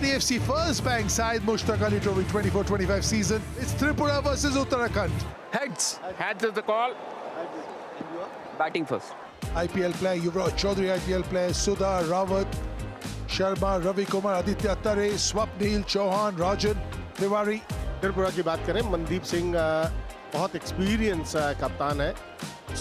ZEFC First Bank side Mushtaq Ali Trophy 24-25 season. It's Tripura versus Uttarakhand. Heads. Heads is the call. Batting first. IPL player Yuvraj Chaudhary, IPL player Sudha Rawat, Sharma, Ravi Kumar, Aditya Tare, Swapnil, Chauhan, Rajan, Tiwari. Tripura की बात करें, मनदीप सिंह बहुत experience कप्तान है.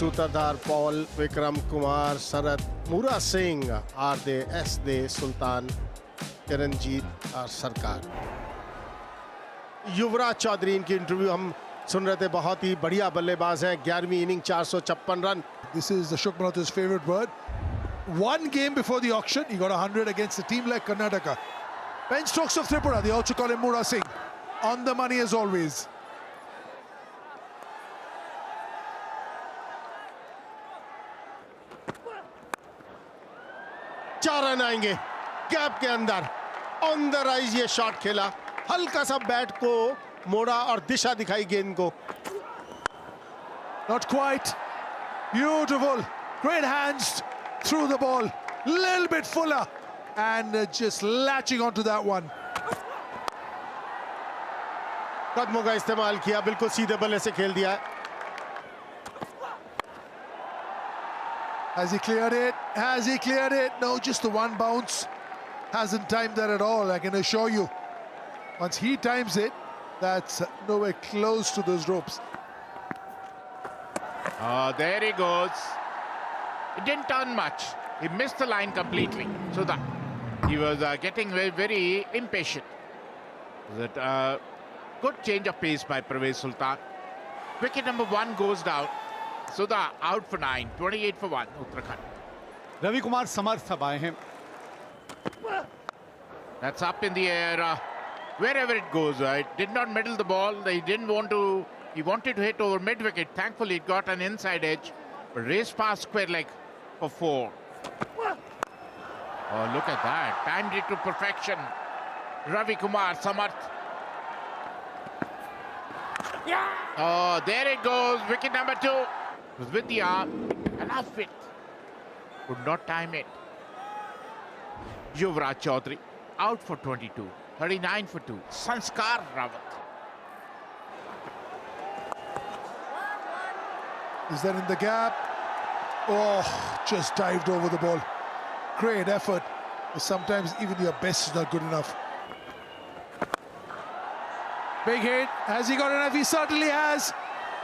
सूत्रधार Paul, Vikram Kumar, शरद, मूरा Singh, आरदे, S दे, सुल्तान, चिरंजीत और सरकार. युवराज चौधरी इनकी इंटरव्यू हम सुन रहे थे. बहुत ही बढ़िया बल्लेबाज हैं. 11वीं inning 456 run. This is the Ashok Malhotra's favorite bird. One game before the auction, he got 100 against a team like Karnataka. Bench strokes of Tripura, they also call him Mura Singh. On the money as always. चार run आएंगे gap के अंदर. On the rise ये shot खेला. हल्का सा bat को मोड़ा और दिशा दिखाई गेंद को. Not quite. Beautiful. Great hands through the ball. Little bit fuller. And just latching onto that one. कदमों का इस्तेमाल किया. बिल्कुल सीधे बल्ले से खेल दिया. Has he cleared it? Has he cleared it? No, just the one bounce. Hasn't timed that at all, I can assure you. Once he times it, that's nowhere close to those ropes. Oh, there he goes. It didn't turn much. He missed the line completely. So that he was getting very, very impatient. That good change of pace by Pervez Sultan. Wicket number 1 goes down. Sudha out for 9, 28 for 1, Uttarakhand. Ravi Kumar Samarth अब आए हैं. That's up in the air. Wherever it goes, it did not middle the ball. He didn't want to. He wanted to hit over mid wicket. Thankfully, it got an inside edge. But raced past square leg for 4. Oh, look at that! Timed it to perfection. Ravi Kumar Samarth. Yeah. Oh, there it goes. Wicket number 2. It was with the arm. Enough it. Could not time it. Yuvraj Chaudhary out for 22. 39 for 2. Sanskar Rawat. Is that in the gap? Oh, just dived over the ball. Great effort. But sometimes even your best is not good enough. Big hit. Has he got enough? He certainly has.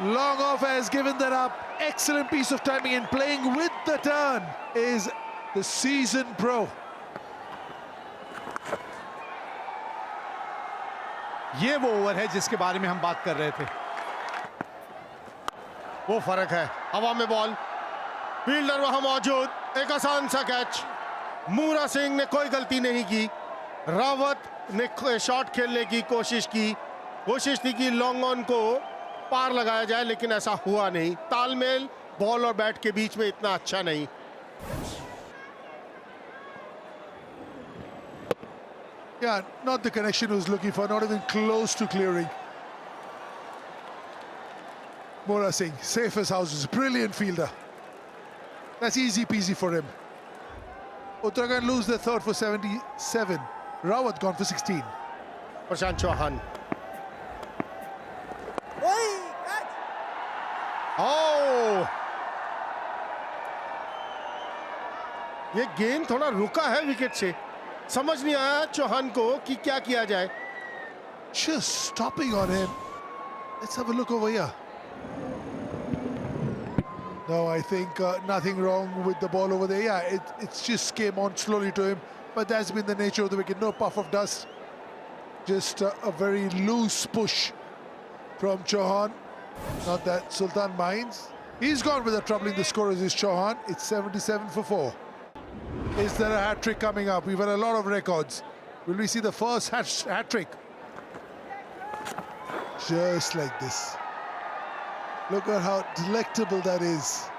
Long off has given that up. Excellent piece of timing, and playing with the turn is the seasoned pro. ये वो over है जिसके बारे में हम बात कर रहे थे. वो फर्क है. हवा में बॉल, फील्डर वहां मौजूद. एक आसान सा कैच. मूरा सिंह ने कोई गलती नहीं की. रावत ने शॉट खेलने की कोशिश थी कि लॉन्ग ऑन को पार लगाया जाए, लेकिन ऐसा हुआ नहीं. तालमेल बॉल और बैट के बीच में इतना अच्छा नहीं. Yeah, not the connection he was looking for, not even close to clearing. Mora Singh, safe as houses, brilliant fielder. That's easy peasy for him. Uttarakhand lose their third for 77. Rawat gone for 16. प्रशांत चौहान. ओह, ये गेंद थोड़ा रुका है wicket से. समझ नहीं आया चौहान को कि क्या किया जाए. Just stopping on him. Let's have a look over here. No, I think nothing wrong with the ball over there. Yeah, it just came on slowly to him, but that's been the nature of the wicket. No puff of dust. Just a very loose push from Chauhan. Not that Sultan minds. He's gone with a troubling the score as is Chauhan. It's 77 for 4. Is there a hat-trick coming up? We've had a lot of records. Will we see the first hat-trick? Just like this. Look at how delectable that is.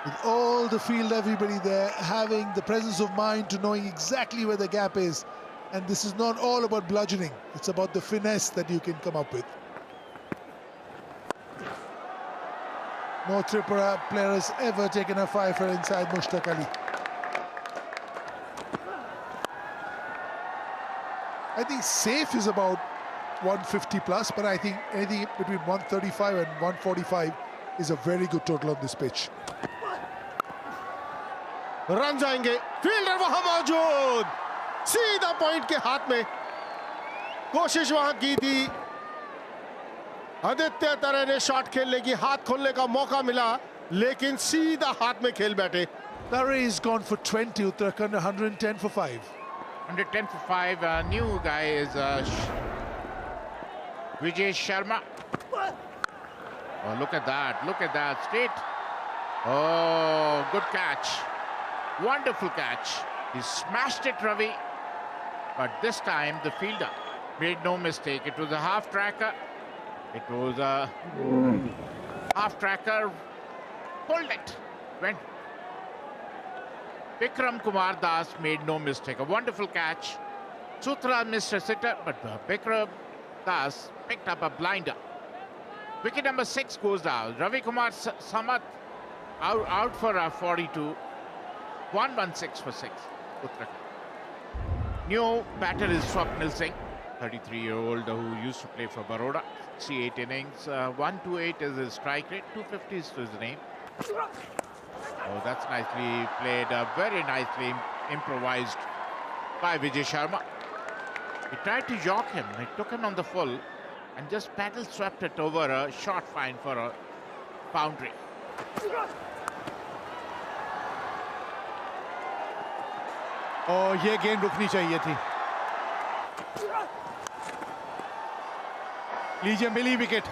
With all the field, everybody there, having the presence of mind to knowing exactly where the gap is. And this is not all about bludgeoning. It's about the finesse that you can come up with. No Tripura player has ever taken a fifer inside Mushtaq Ali. I think safe is about 150 plus, but I think anything between 135 and 145 is a very good total on this pitch. Run जाएंगे, fielder वहां मौजूद, सीधा point के हाथ में। कोशिश वहां की थी आदित्य तरे ने शॉट खेलने की, हाथ खोलने का मौका मिला, लेकिन सीधा हाथ में खेल बैठे। Tare is gone for 20, Uttarakhand 110 for 5. 110 for 5. New guy is Vijay Sharma. Oh, look at that. Look at that. Straight. Oh, good catch. Wonderful catch. He smashed it, Ravi. But this time, the fielder made no mistake. It was a half tracker. It was a half tracker. Pulled it. Went. Vikram Kumar Das made no mistake. A wonderful catch. Sutra missed a sitter, but Vikram Das picked up a blinder. Wicket number 6 goes down. Ravi Kumar Samath out for a 42. 116 for 6. Uttarakhand. New batter is Swapnil Singh, 33-year-old who used to play for Baroda. 68 innings. 128 is his strike rate. 250 is his name. Oh, that's nicely played. Very nicely improvised by Vijay Sharma. He tried to jock him. He took him on the full and just paddle swept it over a short fine for a boundary. और ये गेंद रुकनी चाहिए थी। लीजिए, मिली wicket.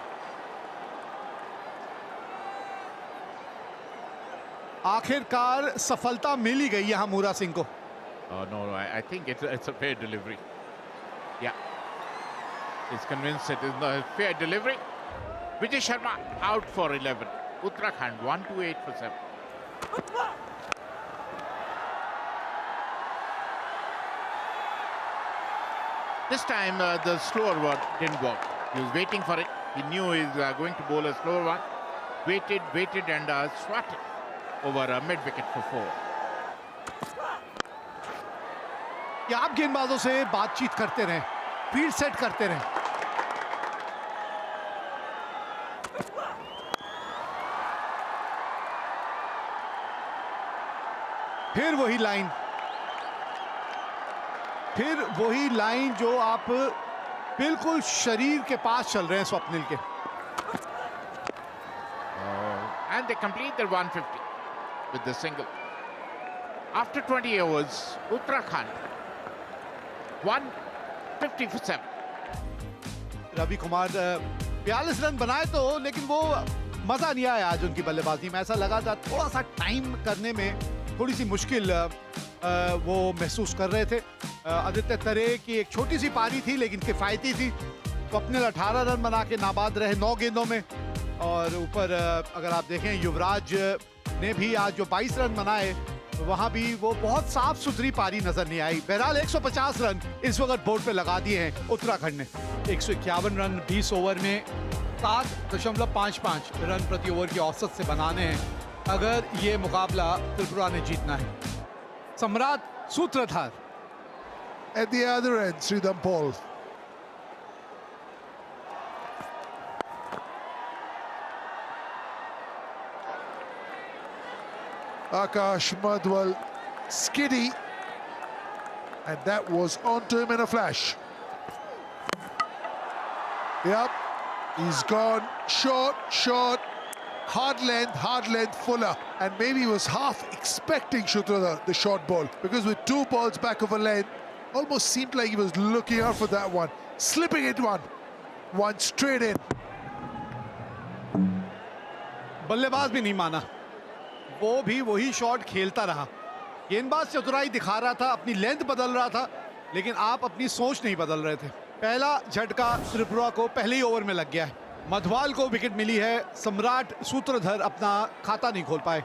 आखिरकार सफलता मिल ही गई यहां मूरा सिंह को। Oh no, I think it's a fair delivery. Yeah, he's convinced it is a fair delivery. Vijay Sharma out for 11. Uttarakhand 128 for 7. This time the slower one didn't work. He was waiting for it. He knew he was going to bowl a slower one. Waited and swatted over a mid wicket for 4. या आप गेंदबाजों से बातचीत करते रहें, field set करते रहें। फिर वही लाइन जो आप बिल्कुल शरीर के पास चल रहे हैं स्वप्निल के। And they complete their 150 with the single. After 20 overs, Uttarakhand 150 for 7. Ravi Kumar 42 run बनाए तो, लेकिन वो मजा नहीं आया आज उनकी बल्लेबाजी में। ऐसा लगा था थोड़ा सा टाइम करने में थोड़ी सी मुश्किल वो महसूस कर रहे थे। आदित्य तरे की एक छोटी सी पारी थी लेकिन किफायती थी। स्वप्निल 18 रन बना के नाबाद रहे 9 गेंदों में। और ऊपर अगर आप देखें युवराज ने भी आज जो 22 रन बनाए, वहां भी वो बहुत साफ सुथरी पारी नजर नहीं आई। बहरहाल 150 रन इस वक्त बोर्ड पे लगा दिए हैं उत्तराखंड ने। 151 रन 20 ओवर में 7.55 रन प्रति ओवर की औसत से बनाने हैं अगर ये मुकाबला त्रिपुरा ने जीतना है। सम्राट सूत्रधार। At the other end, Sridham Paul. Akash Madhwal skiddy, and that was onto him in a flash. Yep, he's gone short, hard length, fuller, and maybe he was half expecting Shutrada the short ball, because with 2 balls back of a length, almost seemed like he was looking out for that one, slipping it one straight in. बल्लेबाज भी नहीं माना, वो भी वही shot खेलता रहा। गेंदबाज चतुराई दिखा रहा था, अपनी लेंथ बदल रहा था, लेकिन आप अपनी सोच नहीं बदल रहे थे। पहला झटका त्रिपुरा को पहले ही ओवर में लग गया है। मधवाल को विकेट मिली है, सम्राट सूत्रधर अपना खाता नहीं खोल पाए।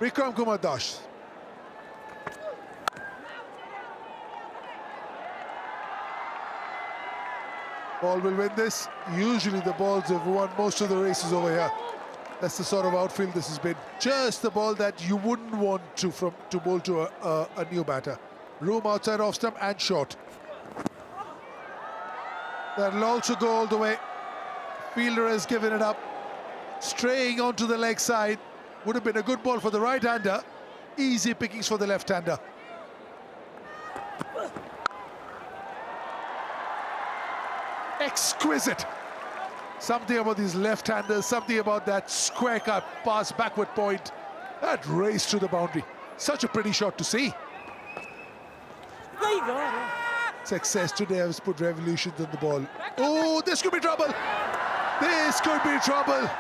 Vikram Kumar Das. Ball will win this. Usually the balls have won most of the races over here. That's the sort of outfield this has been. Just the ball that you wouldn't want to bowl to a new batter. Room outside off stump and short. That'll also go all the way. Fielder has given it up. Straying onto the leg side. Would have been a good ball for the right-hander. Easy pickings for the left-hander. Exquisite. Something about these left-handers, something about that square cut pass backward point. That race to the boundary. Such a pretty shot to see. Success today has put revolutions on the ball. Oh, this could be trouble. This could be trouble.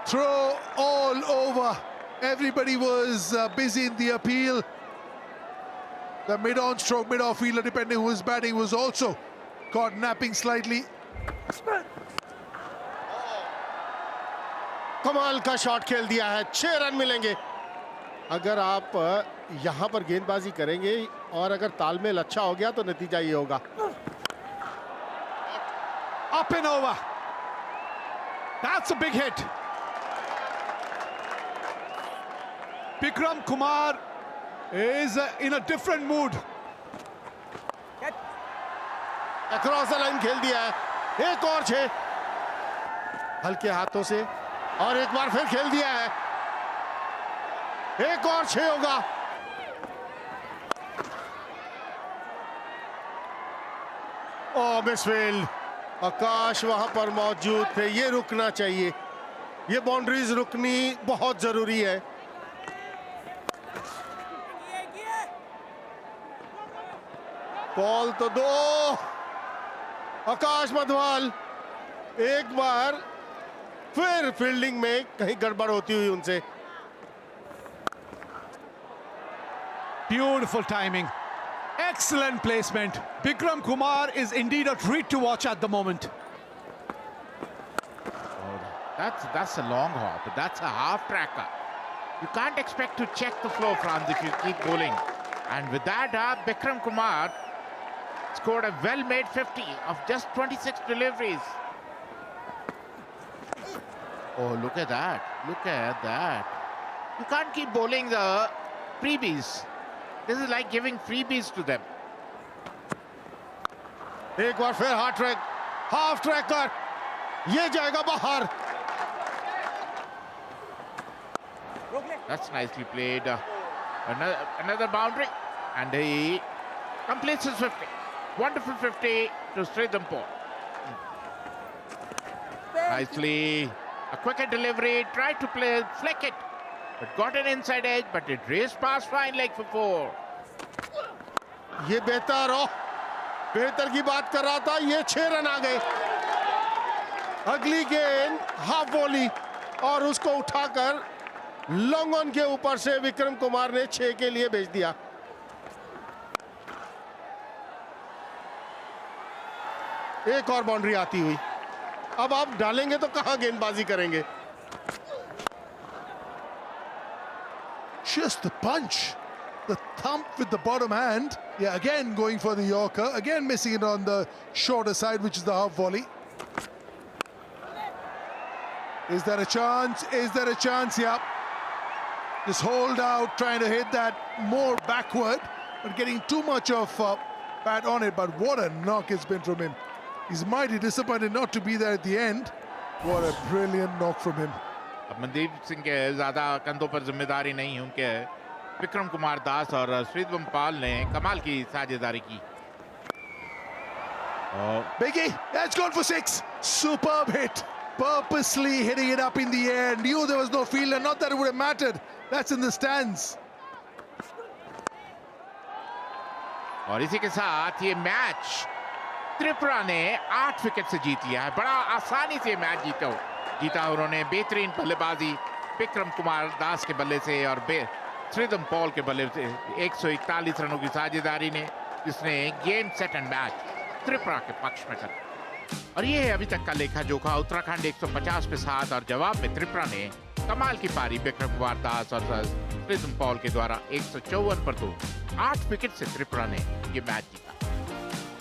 Throw all over. Everybody was busy in the appeal. The mid-on stroke, mid-off fielder, depending who was batting, was also caught napping slightly. कमाल का shot खेल दिया है, 6 run मिलेंगे अगर आप यहां पर गेंदबाजी करेंगे और अगर तालमेल अच्छा हो गया तो नतीजा ये होगा. Up and over. That's a big hit. Bikram Kumar is in a different mood. Across the line खेल दिया है. एक और 6 हल्के हाथों से और एक बार फिर खेल दिया है. एक और 6 होगा. ओ मिसफील्ड. आकाश वहां पर मौजूद थे. ये रुकना चाहिए. ये बाउंड्रीज रुकनी बहुत जरूरी है. बॉल तो दो. आकाश मधवाल एक बार फिर फील्डिंग में कहीं गड़बड़ होती हुई उनसे. Beautiful timing. Excellent placement. Bikram Kumar is indeed a treat to watch at the moment. That's a long hop. That's a half tracker. You can't expect to check the flow, Franz, if you keep bowling. And with that, Bikram Kumar scored a well-made 50 of just 26 deliveries. Oh, look at that. Look at that. You can't keep bowling the freebies. This is like giving freebies to them. एक बार फिर half tracker. ये जाएगा बाहर. That's nicely played. Another boundary. And he completes his 50. Wonderful 50 to Sridham Paul. Nicely. A quicker delivery. Tried to flick it. But got an inside edge. But it raced past fine leg for 4. ये बेहतर की बात कर रहा था. ये 6 run आ गए. अगली गेंद हाफ वॉली और उसको उठाकर लॉन्ग ऑन के ऊपर से विक्रम कुमार ने 6 के लिए भेज दिया. एक और बाउंड्री आती हुई. अब आप डालेंगे तो कहां गेंदबाजी करेंगे. Just the punch, the thump with the bottom hand. Yeah, again going for the Yorker, again missing it on the shorter side, which is the half volley. Is there a chance? Is there a chance? Yeah. Just hold out, trying to hit that more backward, but getting too much of bat on it. But what a knock it's been from him. He's mighty disappointed not to be there at the end. What a brilliant knock from him. अब मनदीप सिंह के ज्यादा कंधों पर जिम्मेदारी नहीं, उनके विक्रम कुमार दास और श्रीधम पाल ने कमाल की साझेदारी की. Biggie, that's gone for 6. Superb hit. Purposely hitting it up in the air. Knew there was no fielder. Not that it would have mattered. That's in the stands. और इसी के साथ ये मैच त्रिपुरा ने 8 विकेट से जीत लिया है. बड़ा आसानी से मैच जीता उन्होंने. बेहतरीन बल्लेबाजी विक्रम कुमार दास के बल्ले से और श्रीधम पॉल के बल्ले से 141 रनों की साझेदारी ने, जिसने game set and match Tripura के पक्ष में कर. और ये है अभी तक का लेखा जोखा. उत्तराखंड 150 पे 7 और जवाब में त्रिपुरा ने कमाल की पारी विक्रम कुमार दास और श्रीधम पॉल के द्वारा 154 पर 2. 8 विकेट से त्रिपुरा ने ये मैच जीता.